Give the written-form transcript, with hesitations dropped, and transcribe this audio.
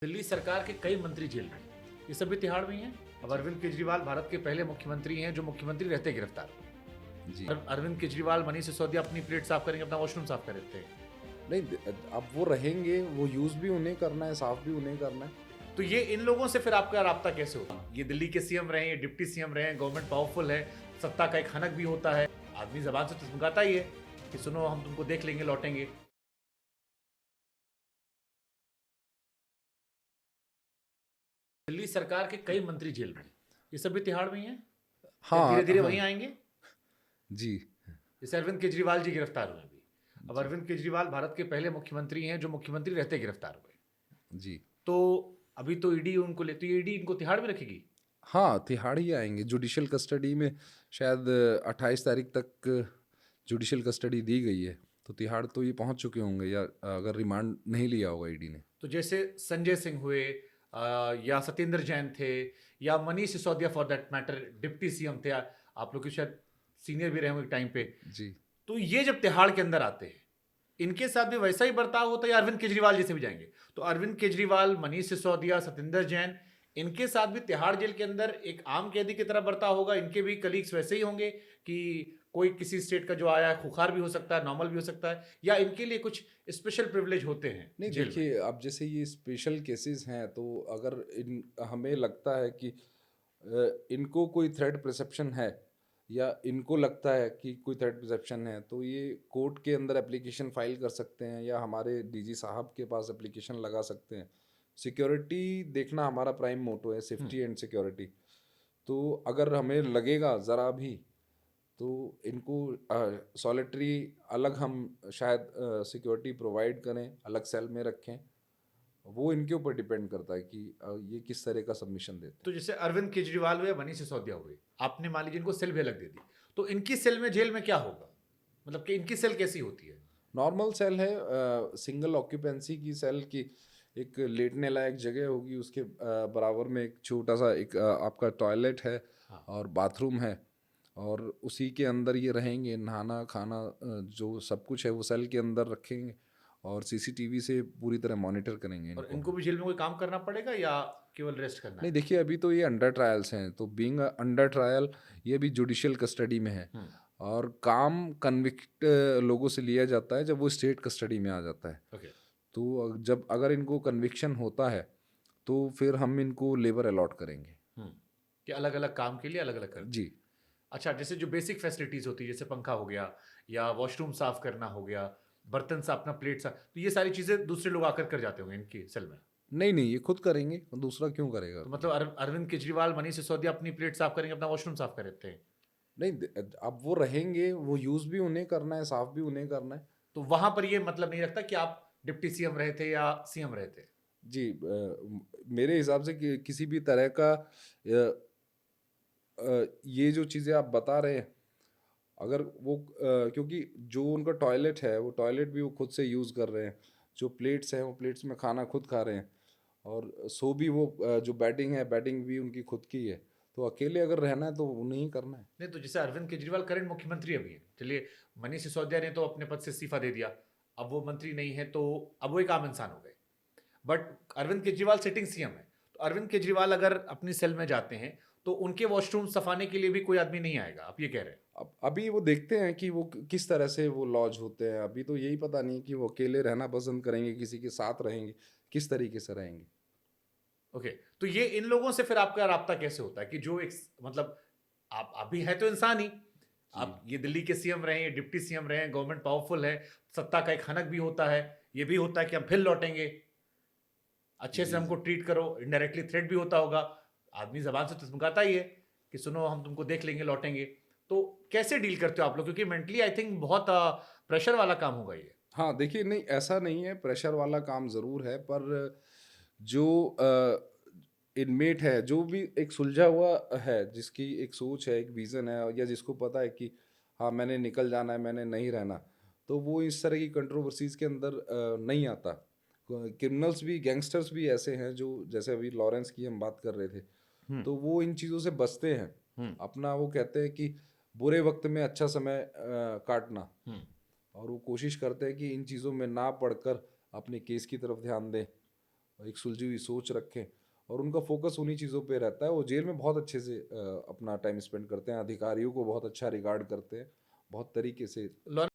दिल्ली सरकार के कई मंत्री जेल में हैं। ये सभी तिहाड़ में ही हैं। अब अरविंद केजरीवाल भारत के पहले मुख्यमंत्री हैं जो मुख्यमंत्री रहते गिरफ्तार हुए। जी। अरविंद केजरीवाल मनीष सिसोदिया अपनी प्लेट साफ करेंगे, अपना वॉशरूम साफ कर देते हैं। नहीं अब वो रहेंगे, वो यूज़ भी उन्हें करना है, साफ़ भी उन्हें करना है। तो ये इन लोगों से फिर आपका राब्ता कैसे होगा? ये दिल्ली के सीएम रहे, ये डिप्टी सीएम रहे, गवर्नमेंट पावरफुल है, सत्ता का एक खनक भी होता है। आदमी जबान से तो धमकाता ही है कि सुनो हम तुमको देख लेंगे, लौटेंगे। दिल्ली सरकार के कई मंत्री जेल में हैं। ये सभी तिहाड़ में ही हैं। हाँ, धीरे धीरे हाँ। वहीं आएंगे। जी। जैसे अरविंद केजरीवाल जी गिरफ्तार हुए अभी। अब जी। अरविंद केजरीवाल भारत के पहले मुख्यमंत्री हैं जो मुख्यमंत्री रहते गिरफ्तार हुए। जी। तो अभी तो ईडी उनको ले, तो ईडी इनको तिहाड़ में रखेगी। हाँ, तिहाड़ ही आएँगे। जुडिशियल कस्टडी में शायद 28 तारीख तक जुडिशियल कस्टडी दी गई है, तो तिहाड़ तो ये पहुँच चुके होंगे या अगर रिमांड नहीं लिया होगा ईडी ने। तो जैसे संजय सिंह हुए, या सत्येंद्र जैन थे, या Manish Sisodia for that matter deputy CM थे, आप लोग की शायद सीनियर भी रहे होंगे टाइम पे। जी। तो ये जब तिहाड़ के अंदर आते हैं, इनके साथ भी वैसा ही बर्ताव होता है या अरविंद केजरीवाल जैसे भी जाएंगे? तो अरविंद केजरीवाल, मनीष सिसोदिया, सत्येंद्र जैन, इनके साथ भी तिहाड़ जेल के अंदर एक आम कैदी की तरह बर्ताव होगा? इनके भी कलीग्स वैसे ही होंगे कि कोई किसी स्टेट का जो आया है खुखार भी हो सकता है, नॉर्मल भी हो सकता है, या इनके लिए कुछ स्पेशल प्रिविलेज होते हैं नहीं जेल में? देखिए, अब जैसे ये स्पेशल केसेस हैं, तो अगर इन हमें लगता है कि इनको कोई थ्रेट परसेप्शन है या इनको लगता है कि कोई थ्रेट परसेप्शन है, तो ये कोर्ट के अंदर एप्लीकेशन फाइल कर सकते हैं या हमारे डीजी साहब के पास एप्लीकेशन लगा सकते हैं। सिक्योरिटी देखना हमारा प्राइम मोटो है, सेफ्टी एंड सिक्योरिटी। तो अगर हमें लगेगा ज़रा भी, तो इनको सॉलिटरी अलग हम शायद सिक्योरिटी प्रोवाइड करें, अलग सेल में रखें। वो इनके ऊपर डिपेंड करता है कि ये किस तरह का सबमिशन देते हैं। तो जैसे अरविंद केजरीवाल हुए, मनीष सिसोदिया हुए, आपने मान लीजिए इनको सेल भी अलग दे दी, तो इनकी सेल में जेल में क्या होगा? मतलब कि इनकी सेल कैसी होती है? नॉर्मल सेल है, सिंगल ऑक्यूपेंसी की सेल की एक लेटने लायक जगह होगी, उसके बराबर में एक छोटा सा एक आपका टॉयलेट है हाँ। और बाथरूम है, और उसी के अंदर ये रहेंगे। नहाना खाना जो सब कुछ है वो सेल के अंदर रखेंगे और सीसीटीवी से पूरी तरह मॉनिटर करेंगे और इनको। इनको भी जेल में कोई काम करना पड़ेगा या केवल रेस्ट करना नहीं है? देखिए, अभी तो ये अंडर ट्रायल्स हैं, तो बीइंग अंडर ट्रायल ये भी जुडिशियल कस्टडी में है, हम्म। और काम कन्विक्ट लोगों से लिया जाता है जब वो स्टेट कस्टडी में आ जाता है। ओके। तो जब अगर इनको कन्विक्शन होता है, तो फिर हम इनको लेबर अलॉट करेंगे। हम्म। कि अलग अलग काम के लिए अलग अलग करते जी। हैं। अच्छा, जैसे जो बेसिक फैसिलिटीज होती है, जैसे पंखा हो गया या वॉशरूम साफ करना हो गया, बर्तन साफ, अपना प्लेट साफ, तो ये सारी चीजें दूसरे लोग आकर कर जाते होंगे इनकी सेल में? नहीं नहीं, ये खुद करेंगे, दूसरा क्यों करेगा? तो मतलब अरविंद केजरीवाल, मनीष सिसोदिया अपनी प्लेट साफ करेंगे, अपना वॉशरूम साफ कर देते हैं। नहीं अब वो रहेंगे, वो यूज़ भी उन्हें करना है, साफ भी उन्हें करना है। तो वहां पर ये मतलब नहीं रखता कि आप डिप्टी सीएम रहे थे या सीएम रहे थे। जी, मेरे हिसाब से किसी भी तरह का ये जो चीज़ें आप बता रहे हैं, अगर वो क्योंकि जो उनका टॉयलेट है, वो टॉयलेट भी वो खुद से यूज़ कर रहे हैं, जो प्लेट्स हैं वो प्लेट्स में खाना खुद खा रहे हैं, और सो भी वो जो बैटिंग है, बैटिंग भी उनकी खुद की है। तो अकेले अगर रहना है तो उन्हें ही करना है। नहीं, तो जैसे अरविंद केजरीवाल करंट मुख्यमंत्री अभी है, चलिए मनीष सिसोदिया ने तो अपने पद से इस्तीफा दे दिया, अब वो मंत्री नहीं है, तो अब वो एक आम इंसान हो गए। But Arvind Kejriwal sitting CM है, तो अरविंद केजरीवाल अगर अपनी सेल में जाते हैं तो उनके वॉशरूम सफाने के लिए भी कोई आदमी नहीं आएगा, आप ये कह रहे हैं? अब अभी वो देखते हैं कि वो किस तरह से वो लॉज होते हैं। अभी तो यही पता नहीं कि वो अकेले रहना पसंद करेंगे, किसी के साथ रहेंगे, किस तरीके से रहेंगे। ओके। तो ये इन लोगों से फिर आपका राब्ता कैसे होता है कि जो एक मतलब आप भी है तो इंसान ही, जी। आप ये दिल्ली के सीएम रहे हैं, डिप्टी सीएम रहे हैं, गवर्नमेंट पावरफुल है, सत्ता का एक खनक भी होता है, ये भी होता है कि हम फिर लौटेंगे, अच्छे से जी। हमको ट्रीट करो, इनडायरेक्टली थ्रेट भी होता होगा। आदमी जबान से तो धमकाता ही है कि सुनो हम तुमको देख लेंगे, लौटेंगे। तो कैसे डील करते हो आप लोग, क्योंकि मेंटली आई थिंक बहुत प्रेशर वाला काम होगा ये। हाँ, देखिए, नहीं ऐसा नहीं है, प्रेशर वाला काम ज़रूर है, पर जो इनमेट है, जो भी एक सुलझा हुआ है, जिसकी एक सोच है, एक विज़न है, या जिसको पता है कि हाँ, मैंने निकल जाना है, मैंने नहीं रहना, तो वो इस तरह की कंट्रोवर्सीज़ के अंदर नहीं आता। क्रिमिनल्स भी, गैंगस्टर्स भी ऐसे हैं जो, जैसे अभी लॉरेंस की हम बात कर रहे थे, हम्म। तो वो इन चीज़ों से बचते हैं। हम्म। अपना वो कहते हैं कि बुरे वक़्त में अच्छा समय काटना, हम्म। और वो कोशिश करते हैं कि इन चीज़ों में ना पढ़कर अपने केस की तरफ ध्यान दें। एक सुलझी हुई सोच रखें और उनका फोकस उन्हीं चीज़ों पे रहता है। वो जेल में बहुत अच्छे से अपना टाइम स्पेंड करते हैं, अधिकारियों को बहुत अच्छा रिगार्ड करते हैं, बहुत तरीके से लॉ